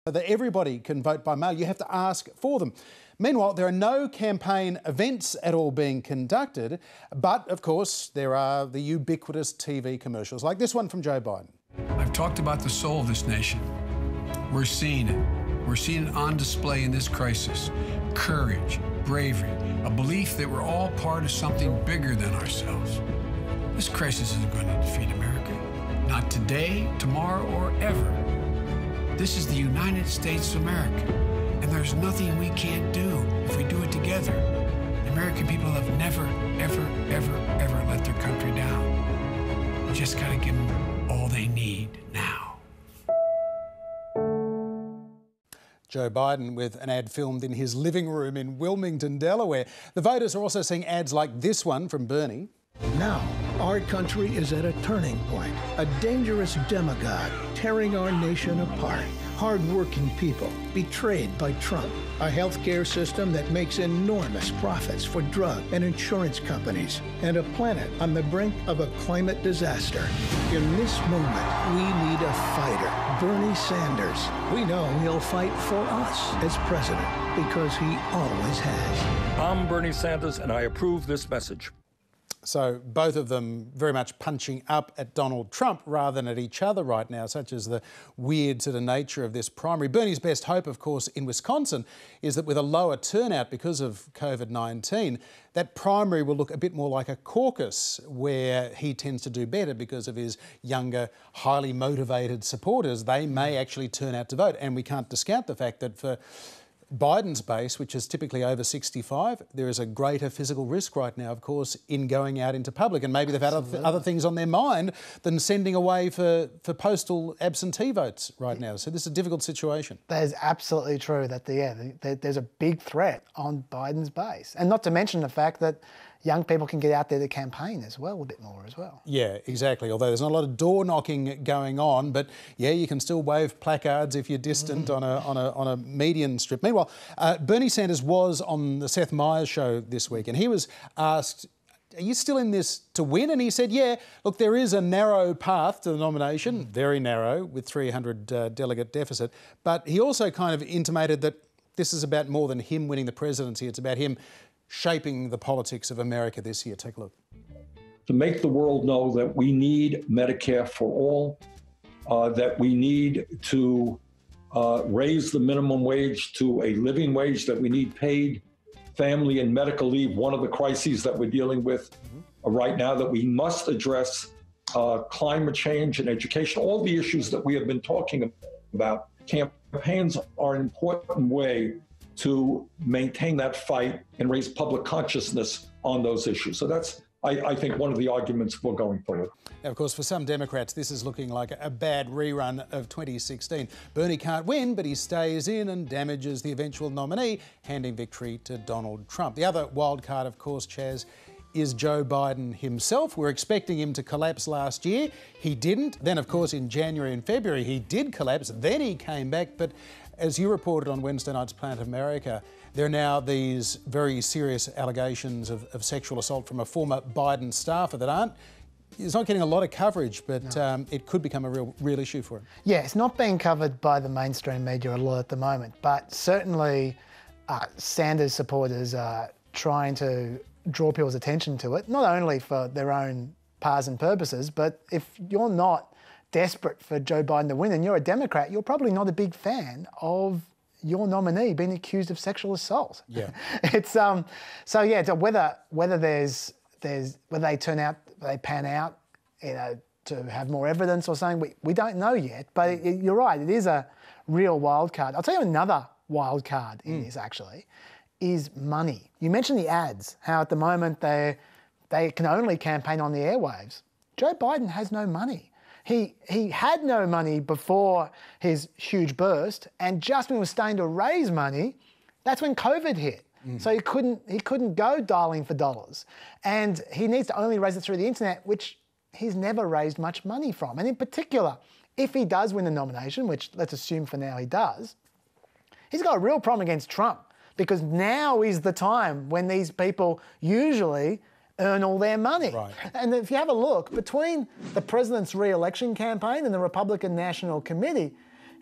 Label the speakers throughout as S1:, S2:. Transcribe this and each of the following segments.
S1: So that everybody can vote by mail, you have to ask for them. Meanwhile, there are no campaign events at all being conducted, but of course there are the ubiquitous TV commercials, like this one from Joe Biden.
S2: I've talked about the soul of this nation. We're seeing it. We're seeing it on display in this crisis. Courage, bravery, a belief that we're all part of something bigger than ourselves. This crisis isn't going to defeat America. Not today, tomorrow, or ever. This is the United States of America, and there's nothing we can't do if we do it together. The American people have never, ever, ever, ever let their country down. We just got to give them all they need now.
S1: Joe Biden with an ad filmed in his living room in Wilmington, Delaware. The voters are also seeing ads like this one from Bernie.
S3: Now, our country is at a turning point. A dangerous demagogue tearing our nation apart. Hard-working people betrayed by Trump. A healthcare system that makes enormous profits for drug and insurance companies. And a planet on the brink of a climate disaster. In this moment, we need a fighter. Bernie Sanders. We know he'll fight for us as president because he always has.
S4: I'm Bernie Sanders, and I approve this message.
S1: So both of them very much punching up at Donald Trump rather than at each other right now, such as the weird sort of nature of this primary. Bernie's best hope, of course, in Wisconsin is that with a lower turnout because of COVID-19, that primary will look a bit more like a caucus where he tends to do better because of his younger, highly motivated supporters. They may actually turn out to vote. And we can't discount the fact that for Biden's base, which is typically over 65, there is a greater physical risk right now, of course, in going out into public. And maybe they've had other things on their mind than sending away for postal absentee votes right now. So this is a difficult situation.
S5: That is absolutely true that there's a big threat on Biden's base. And not to mention the fact that young people can get out there to campaign as well, a bit more as well.
S1: Yeah, exactly. Although there's not a lot of door knocking going on, but yeah, you can still wave placards if you're distant on a median strip. Meanwhile, Bernie Sanders was on the Seth Meyers show this week, and he was asked, are you still in this to win? And he said, yeah, look, there is a narrow path to the nomination, very narrow, with 300 delegate deficit. But he also kind of intimated that this is about more than him winning the presidency. It's about him shaping the politics of America this year. Take a look.
S4: To make the world know that we need Medicare for all, that we need to raise the minimum wage to a living wage, that we need paid family and medical leave, one of the crises that we're dealing with right now, that we must address climate change and education, all the issues that we have been talking about. Campaigns are an important way to maintain that fight and raise public consciousness on those issues. So that's, I think, one of the arguments for going forward.
S1: Now, of course, for some Democrats, this is looking like a bad rerun of 2016. Bernie can't win, but he stays in and damages the eventual nominee, handing victory to Donald Trump. The other wild card, of course, Chaz, is Joe Biden himself. We're expecting him to collapse last year. He didn't. Then, of course, in January and February, he did collapse. Then he came back. But as you reported on Wednesday night's Planet America, there are now these very serious allegations of sexual assault from a former Biden staffer that it's not getting a lot of coverage, but it could become a real issue for him.
S5: Yeah, it's not being covered by the mainstream media a lot at the moment, but certainly Sanders supporters are trying to draw people's attention to it, not only for their own partisan purposes, but if you're not desperate for Joe Biden to win and you're a Democrat, you're probably not a big fan of your nominee being accused of sexual assault.
S1: Yeah.
S5: It's so yeah, so whether they pan out, you know, to have more evidence or something, we don't know yet. But you're right, it is a real wild card. I'll tell you another wild card in this actually is money. You mentioned the ads, how at the moment they can only campaign on the airwaves. Joe Biden has no money. He had no money before his huge burst, and just when he was starting to raise money, that's when COVID hit. So he couldn't go dialing for dollars. And he needs to only raise it through the internet, which he's never raised much money from. And in particular, if he does win the nomination, which let's assume for now he does, he's got a real problem against Trump, because now is the time when these people usually earn all their money.
S1: Right.
S5: And if you have a look, between the president's re-election campaign and the Republican National Committee,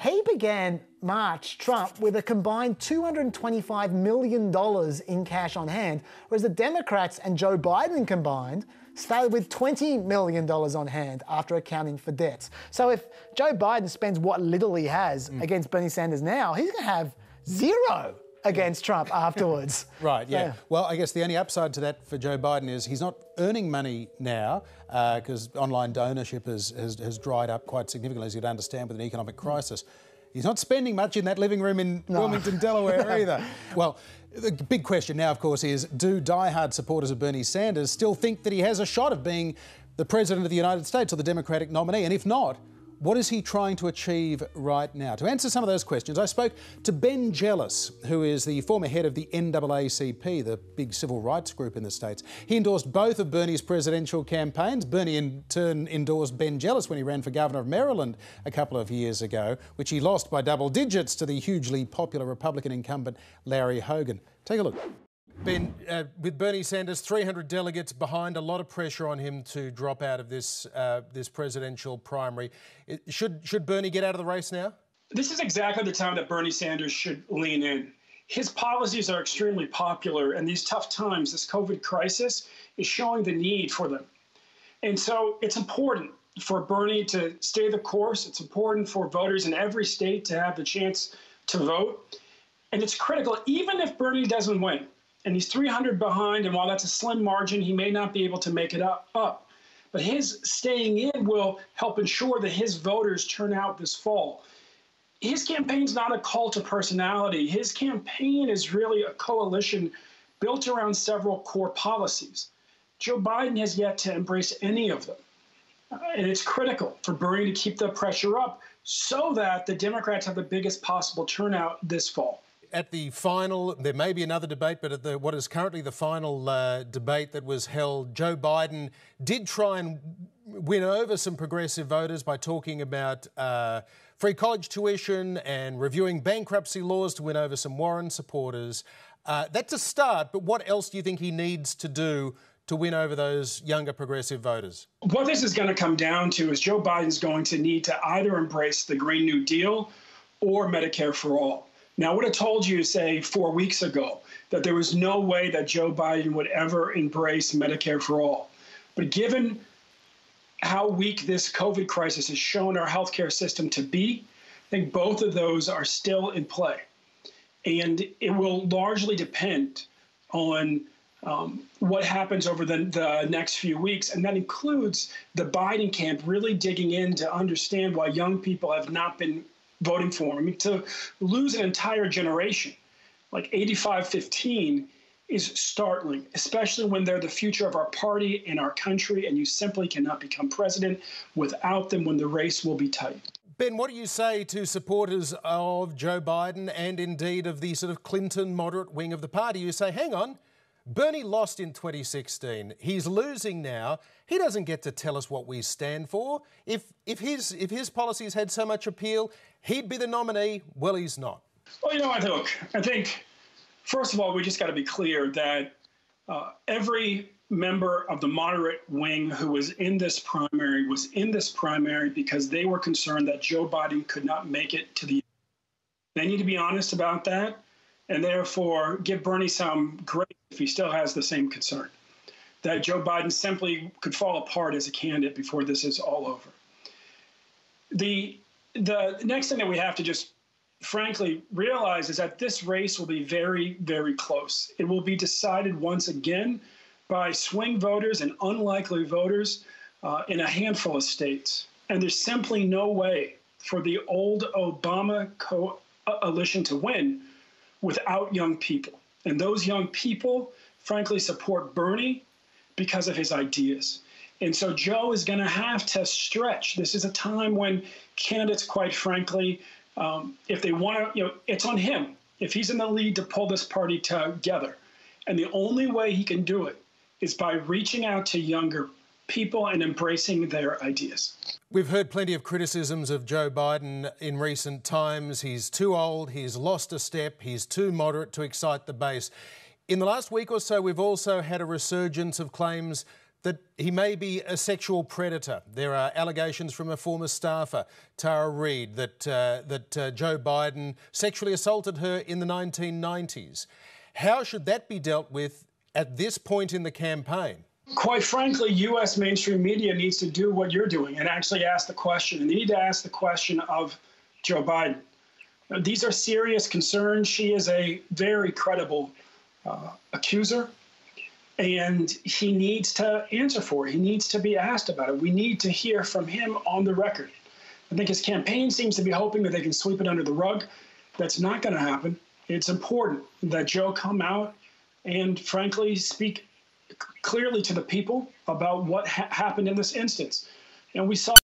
S5: He began March, Trump, with a combined $225 million in cash on hand, whereas the Democrats and Joe Biden combined started with $20 million on hand after accounting for debts. So if Joe Biden spends what little he has against Bernie Sanders now, he's going to have zero against Trump afterwards.
S1: Right, yeah. Well, I guess the only upside to that for Joe Biden is he's not earning money now because online donorship has dried up quite significantly, as you'd understand, with an economic crisis. He's not spending much in that living room in Wilmington, Delaware either. Well, the big question now, of course, is do diehard supporters of Bernie Sanders still think that he has a shot of being the President of the United States or the Democratic nominee? And if not, what is he trying to achieve right now? To answer some of those questions, I spoke to Ben Jealous, who is the former head of the NAACP, the big civil rights group in the States. He endorsed both of Bernie's presidential campaigns. Bernie, in turn, endorsed Ben Jealous when he ran for governor of Maryland a couple of years ago, which he lost by double digits to the hugely popular Republican incumbent Larry Hogan. Take a look. Ben, with Bernie Sanders 300 delegates behind, a lot of pressure on him to drop out of this presidential primary. Should Bernie get out of the race now?
S6: This is exactly the time that Bernie Sanders should lean in. His policies are extremely popular, and these tough times, this COVID crisis, is showing the need for them. And so it's important for Bernie to stay the course. It's important for voters in every state to have the chance to vote. And it's critical, even if Bernie doesn't win, and he's 300 behind, and while that's a slim margin, he may not be able to make it up. But his staying in will help ensure that his voters turn out this fall. His campaign's not a cult of personality. His campaign is really a coalition built around several core policies. Joe Biden has yet to embrace any of them. And it's critical for Bernie to keep the pressure up so that the Democrats have the biggest possible turnout this fall.
S1: At the final, there may be another debate, but at what is currently the final debate that was held, Joe Biden did try and win over some progressive voters by talking about free college tuition and reviewing bankruptcy laws to win over some Warren supporters. That's a start, but what else do you think he needs to do to win over those younger progressive voters?
S6: What this is going to come down to is Joe Biden's going to need to either embrace the Green New Deal or Medicare for All. Now, I would have told you, say, 4 weeks ago that there was no way that Joe Biden would ever embrace Medicare for All. But given how weak this COVID crisis has shown our healthcare system to be, I think both of those are still in play. And it will largely depend on what happens over the next few weeks. And that includes the Biden camp really digging in to understand why young people have not been voting for him. I mean, to lose an entire generation, like 85-15, is startling, especially when they're the future of our party and our country, and you simply cannot become president without them when the race will be tight.
S1: Ben, what do you say to supporters of Joe Biden and indeed of the sort of Clinton moderate wing of the party? You say, hang on, Bernie lost in 2016. He's losing now. He doesn't get to tell us what we stand for. If his policies had so much appeal, he'd be the nominee. Well, he's not.
S6: Well, you know what, look, I think, first of all, we just got to be clear that every member of the moderate wing who was in this primary because they were concerned that Joe Biden could not make it to the. They need to be honest about that, and therefore give Bernie some grace if he still has the same concern, that Joe Biden simply could fall apart as a candidate before this is all over. The next thing that we have to just frankly realize is that this race will be very, very close. It will be decided once again by swing voters and unlikely voters in a handful of states. And there's simply no way for the old Obama coalition to win without young people. And those young people, frankly, support Bernie because of his ideas. And so Joe is going to have to stretch. This is a time when candidates, quite frankly, if they want to, it's on him. If he's in the lead to pull this party together. And the only way he can do it is by reaching out to younger people and embracing their ideas.
S1: We've heard plenty of criticisms of Joe Biden in recent times. He's too old, he's lost a step, he's too moderate to excite the base. In the last week or so, we've also had a resurgence of claims that he may be a sexual predator. There are allegations from a former staffer, Tara Reid, that Joe Biden sexually assaulted her in the 1990s. How should that be dealt with at this point in the campaign?
S6: Quite frankly, U.S. mainstream media needs to do what you're doing and actually ask the question. And they need to ask the question of Joe Biden. These are serious concerns. She is a very credible accuser, and he needs to answer for it. He needs to be asked about it. We need to hear from him on the record. I think his campaign seems to be hoping that they can sweep it under the rug. That's not going to happen. It's important that Joe come out and, frankly, speak clearly to the people about what happened in this instance. And we saw